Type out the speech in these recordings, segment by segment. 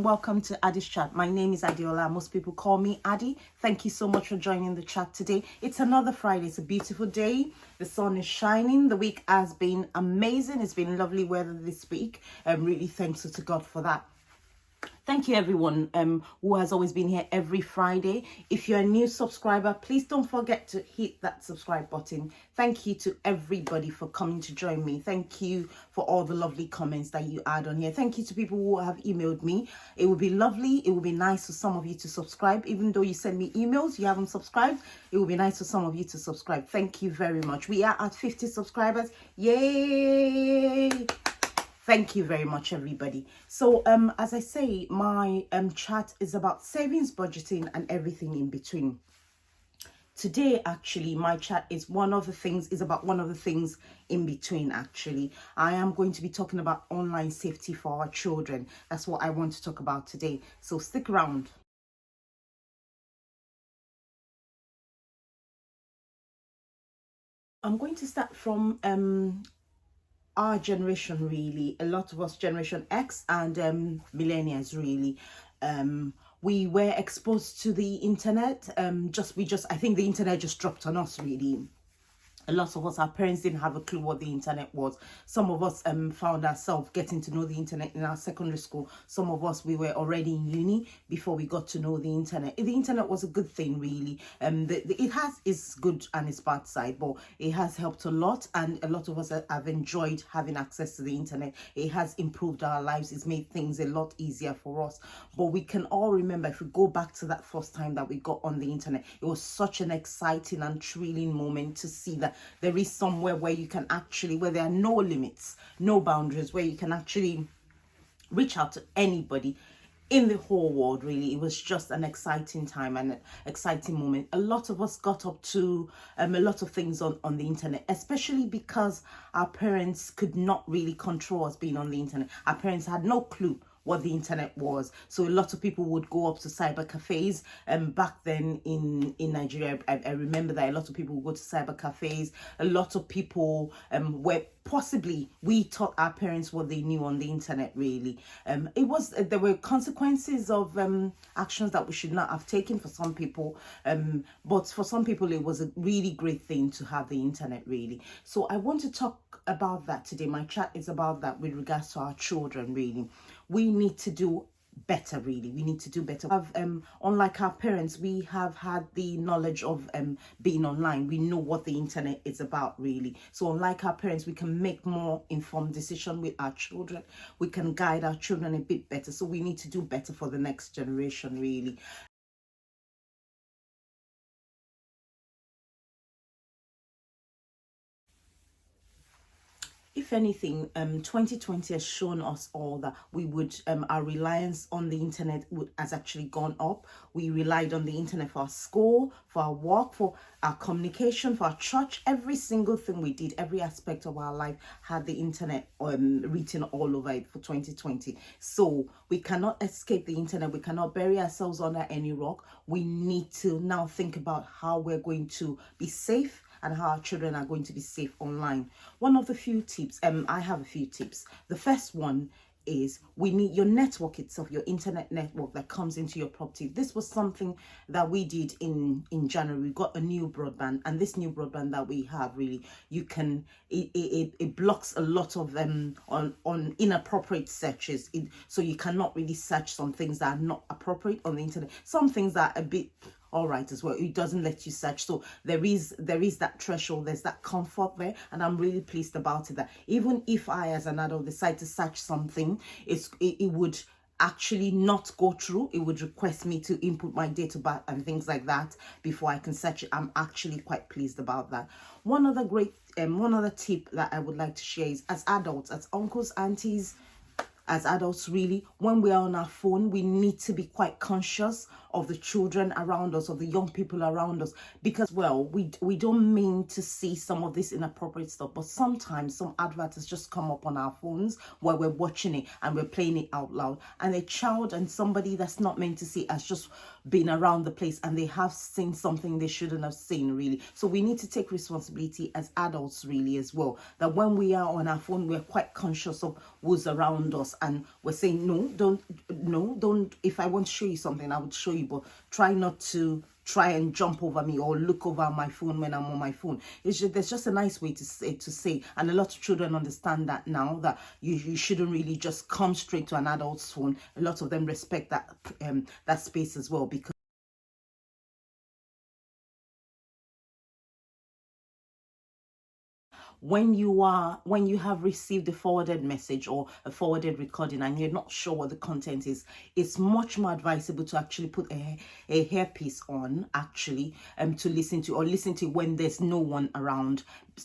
and welcome to Addie's chat. My name is Addie. Most people call me Addie. Thank you so much for joining the chat today. It's another Friday. It's a beautiful day. The sun is shining. The week has been amazing. It's been lovely weather this week. I'm really thankful to God for that. Thank you everyone who has always been here every Friday. If you're a new subscriber, please don't forget to hit that subscribe button. Thank you to everybody for coming to join me. Thank you for all the lovely comments that you add on here. Thank you to people who have emailed me. It would be lovely. It would be nice for some of you to subscribe. Even though you send me emails, you haven't subscribed. It would be nice for some of you to subscribe. Thank you very much. We are at 50 subscribers. Yay! Thank you very much, everybody. So, as I say, my chat is about savings, budgeting, and everything in between. Today, actually, my chat is about one of the things in between, actually. I am going to be talking about online safety for our children. That's what I want to talk about today. So stick around. I'm going to start from our generation, really. A lot of us, Generation X and millennials, really. We were exposed to the internet. I think the internet just dropped on us, really. A lot of us, our parents didn't have a clue what the internet was. Some of us found ourselves getting to know the internet in our secondary school. Some of us, we were already in uni before we got to know the internet. The internet was a good thing, really. It has its good and its bad side, but it has helped a lot, and a lot of us have enjoyed having access to the internet. It has improved our lives. It's made things a lot easier for us. But we can all remember, if we go back to that first time that we got on the internet, it was such an exciting and thrilling moment to see that there is somewhere where you can actually, where there are no limits, no boundaries, where you can actually reach out to anybody in the whole world, really. It was just an exciting time and an exciting moment. A lot of us got up to a lot of things on the internet, especially because our parents could not really control us being on the internet. Our parents had no clue what the internet was, so a lot of people would go up to cyber cafes. Back then in Nigeria, I remember that a lot of people would go to cyber cafes. A lot of people were possibly, we taught our parents what they knew on the internet, really. There were consequences of actions that we should not have taken for some people, but for some people it was a really great thing to have the internet, really. So I want to talk about that today. My chat is about that with regards to our children, really. We need to do better, really. We need to do better. Unlike our parents, we have had the knowledge of being online. We know what the internet is about, really. So unlike our parents, we can make more informed decisions with our children. We can guide our children a bit better. So we need to do better for the next generation, really. If anything, 2020 has shown us all that our reliance on the internet has actually gone up. We relied on the internet for our school, for our work, for our communication, for our church. Every single thing we did, every aspect of our life had the internet written all over it for 2020. So we cannot escape the internet. We cannot bury ourselves under any rock. We need to now think about how we're going to be safe and how our children are going to be safe online. One of the few tips, I have a few tips. The first one is, we need your network itself, your internet network that comes into your property. This was something that we did in January. We got a new broadband, and this new broadband that we have, really, it blocks a lot of on inappropriate searches. So you cannot really search some things that are not appropriate on the internet. Some things that are a bit all right as well. It doesn't let you search. So there is that threshold, there's that comfort there, and I'm really pleased about it, that even if I as an adult decide to search something, it would actually not go through. It would request me to input my date of birth and things like that before I can search it. I'm actually quite pleased about that. One other tip that I would like to share is, as adults, as uncles, aunties, as adults, really, when we are on our phone, we need to be quite conscious of the children around us, of the young people around us, because, well, we don't mean to see some of this inappropriate stuff, but sometimes some adverts just come up on our phones while we're watching it and we're playing it out loud, and a child and somebody that's not meant to see has just been around the place and they have seen something they shouldn't have seen, really. So we need to take responsibility as adults, really, as well, that when we are on our phone, we're quite conscious of who's around us, and we're saying, no, don't, if I want to show you something, I would show you, but try not to try and jump over me or look over my phone when I'm on my phone. There's just a nice way to say, and a lot of children understand that now, that you shouldn't really just come straight to an adult's phone. A lot of them respect that that space as well, because when you have received a forwarded message or a forwarded recording and you're not sure what the content is, it's much more advisable to actually put a earpiece on, actually, to listen to, or listen to when there's no one around,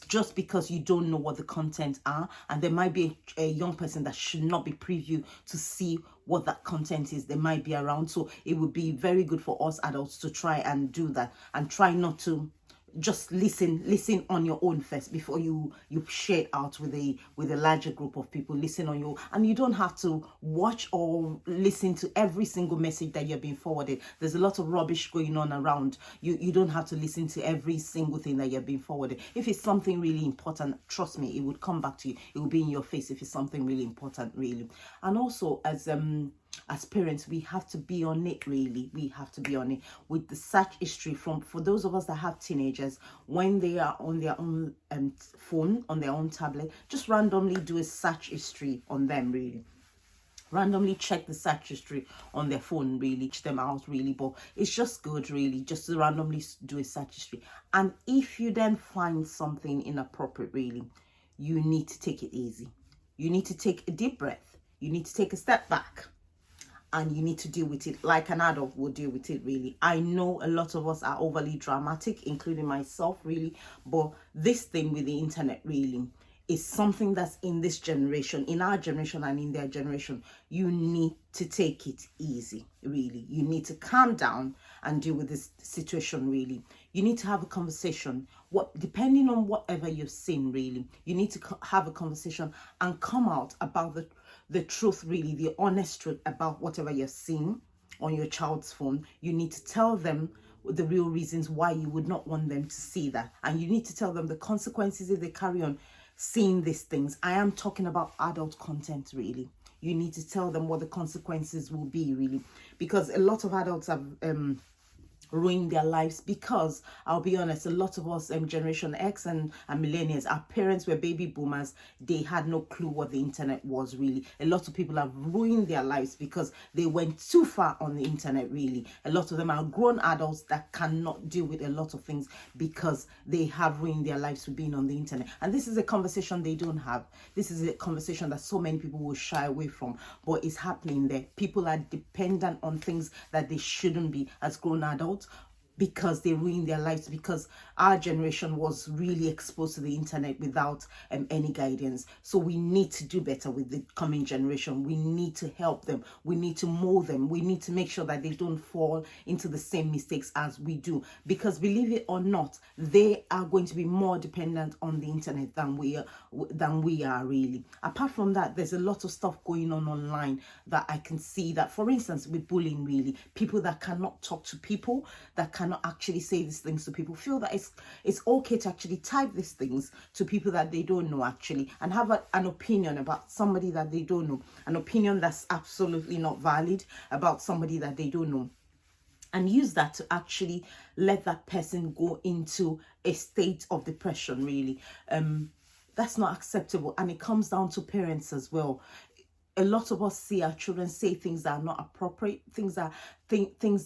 just because you don't know what the content are, and there might be a young person that should not be privy to see what that content is. They might be around, so it would be very good for us adults to try and do that, and try not to just listen on your own first before you share it out with a larger group of people. Listen on your, and you don't have to watch or listen to every single message that you're being forwarded. There's a lot of rubbish going on around. You don't have to listen to every single thing that you're being forwarded. If it's something really important, trust me, it would come back to you. It will be in your face if it's something really important, really. And also, as parents, we have to be on it, really. We have to be on it with the search history. For those of us that have teenagers, when they are on their own phone, on their own tablet, just randomly do a search history on them, really. Randomly check the search history on their phone, really. Check them out, really. But it's just good, really, just to randomly do a search history. And if you then find something inappropriate, really, you need to take it easy. You need to take a deep breath. You need to take a step back, and you need to deal with it like an adult would deal with it, really. I know a lot of us are overly dramatic, including myself, really, but this thing with the internet, really, is something that's in this generation, in our generation and in their generation. You need to take it easy, really. You need to calm down and deal with this situation, really. You need to have a conversation. Depending on whatever you've seen, really, you need to have a conversation and come out about the truth, really, the honest truth about whatever you're seeing on your child's phone. You need to tell them the real reasons why you would not want them to see that, and you need to tell them the consequences if they carry on seeing these things. I am talking about adult content, really. You need to tell them what the consequences will be, really, because a lot of adults have ruin their lives, because I'll be honest, a lot of us generation X and millennials, our parents were baby boomers. They had no clue what the internet was, really. A lot of people have ruined their lives because they went too far on the internet, really. A lot of them are grown adults that cannot deal with a lot of things because they have ruined their lives with being on the internet. And this is a conversation they don't have. This is a conversation that so many people will shy away from, but it's happening there. People are dependent on things that they shouldn't be as grown adults, because they ruin their lives, because our generation was really exposed to the internet without any guidance. So we need to do better with the coming generation. We need to help them. We need to mold them. We need to make sure that they don't fall into the same mistakes as we do, because believe it or not, they are going to be more dependent on the internet than we are, really. Apart from that, there's a lot of stuff going on online that I can see, that, for instance, with bullying, really, people that cannot talk to people, that cannot actually say these things to people, feel that it's okay to actually type these things to people that they don't know, actually, and have an opinion about somebody that they don't know, an opinion that's absolutely not valid about somebody that they don't know, and use that to actually let that person go into a state of depression, really. That's not acceptable, and it comes down to parents as well. A lot of us see our children say things that are not appropriate, things that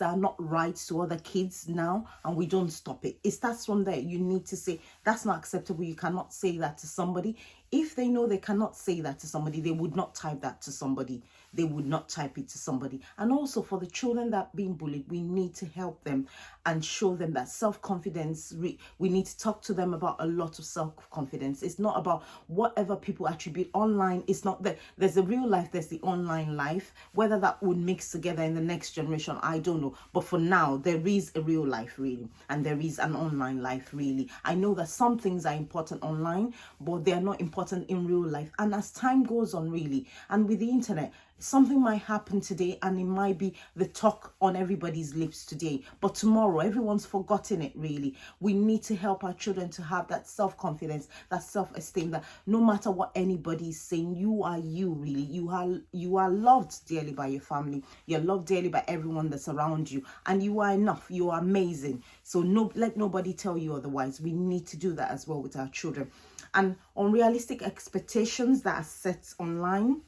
are not right to other kids now, and we don't stop it. It starts from there. You need to say, that's not acceptable. You cannot say that to somebody. If they know they cannot say that to somebody, they would not type that to somebody. they would not type it to somebody. And also for the children that are being bullied, we need to help them and show them that self-confidence. We need to talk to them about a lot of self-confidence. It's not about whatever people attribute online. It's not that there's a real life, there's the online life. Whether that would mix together in the next generation, I don't know. But for now, there is a real life really, and there is an online life really. I know that some things are important online, but they are not important in real life. And as time goes on really, and with the internet, something might happen today and it might be the talk on everybody's lips today, but tomorrow everyone's forgotten it really. We need to help our children to have that self-confidence, that self-esteem, that no matter what anybody is saying, you are you really. You are loved dearly by your family. You're loved dearly by everyone that's around you, and you are enough. You are amazing. So let nobody tell you otherwise. We need to do that as well with our children. And unrealistic expectations that are set online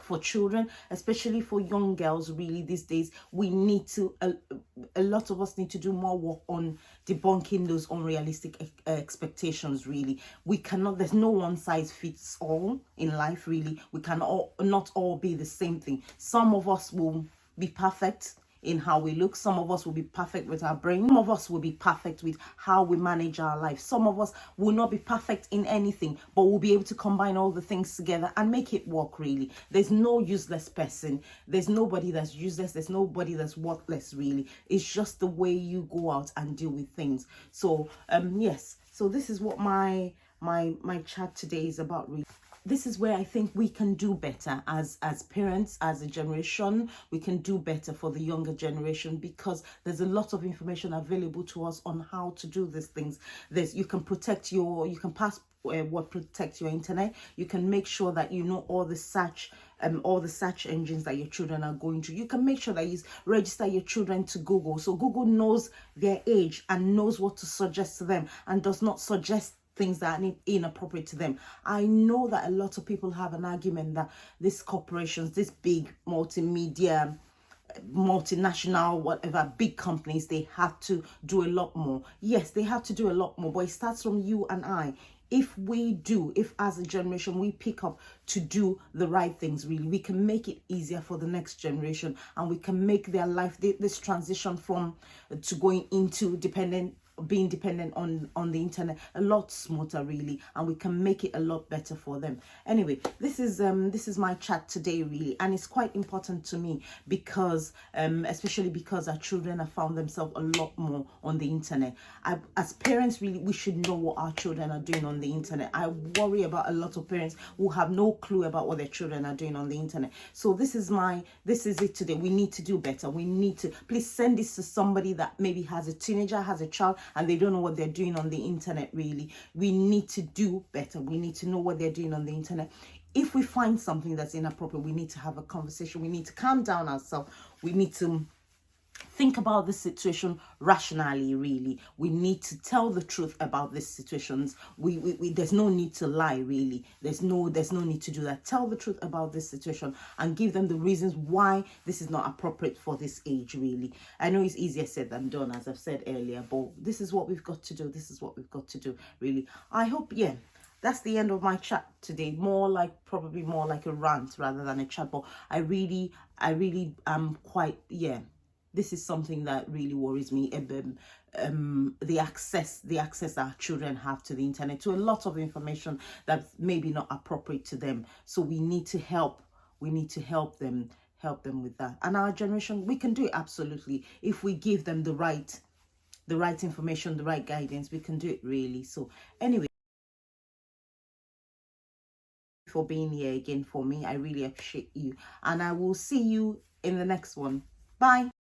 for children, especially for young girls really these days, we need to a lot of us need to do more work on debunking those unrealistic expectations really. We cannot, there's no one size fits all in life really. We can not all be the same thing. Some of us will be perfect in how we look. Some of us will be perfect with our brain. Some of us will be perfect with how we manage our life. Some of us will not be perfect in anything, but we'll be able to combine all the things together and make it work really. There's no useless person. There's nobody that's useless. There's nobody that's worthless really. It's just the way you go out and deal with things. So yes, so this is what my chat today is about really. This is where I think we can do better as parents, as a generation. We can do better for the younger generation, because there's a lot of information available to us on how to do these things. You can protect you can pass protect your internet. You can make sure that you know all the search engines that your children are going to. You can make sure that you register your children to Google, so Google knows their age and knows what to suggest to them and does not suggest things that are inappropriate to them. I know that a lot of people have an argument that these corporations, these big multimedia, multinational, whatever, big companies, they have to do a lot more. Yes, they have to do a lot more, but it starts from you and I. If as a generation we pick up to do the right things really, we can make it easier for the next generation, and we can make their life, this transition from to going into being dependent on the internet, a lot smoother really, and we can make it a lot better for them. Anyway, this is my chat today really, and it's quite important to me because especially because our children have found themselves a lot more on the internet. As parents really, we should know what our children are doing on the internet. I worry about a lot of parents who have no clue about what their children are doing on the internet. So this is it today. We need to do better. We need to, please send this to somebody that maybe has a teenager, has a child, and they don't know what they're doing on the internet really. We need to do better. We need to know what they're doing on the internet. If we find something that's inappropriate, we need to have a conversation. We need to calm down ourselves. We need to think about the situation rationally really. We need to tell the truth about these situations. There's no need to lie really. There's no need to do that. Tell the truth about this situation and give them the reasons why this is not appropriate for this age really. I know it's easier said than done, as I've said earlier, but this is what we've got to do. This is what we've got to do really. I hope, yeah, that's the end of my chat today. Probably more like a rant rather than a chat, but I really am quite, yeah, this is something that really worries me. The access our children have to the internet, to a lot of information that's maybe not appropriate to them. So we need to help. We need to help them with that. And our generation, we can do it absolutely if we give them the right information, the right guidance. We can do it really. So anyway, for being here again for me, I really appreciate you, and I will see you in the next one. Bye.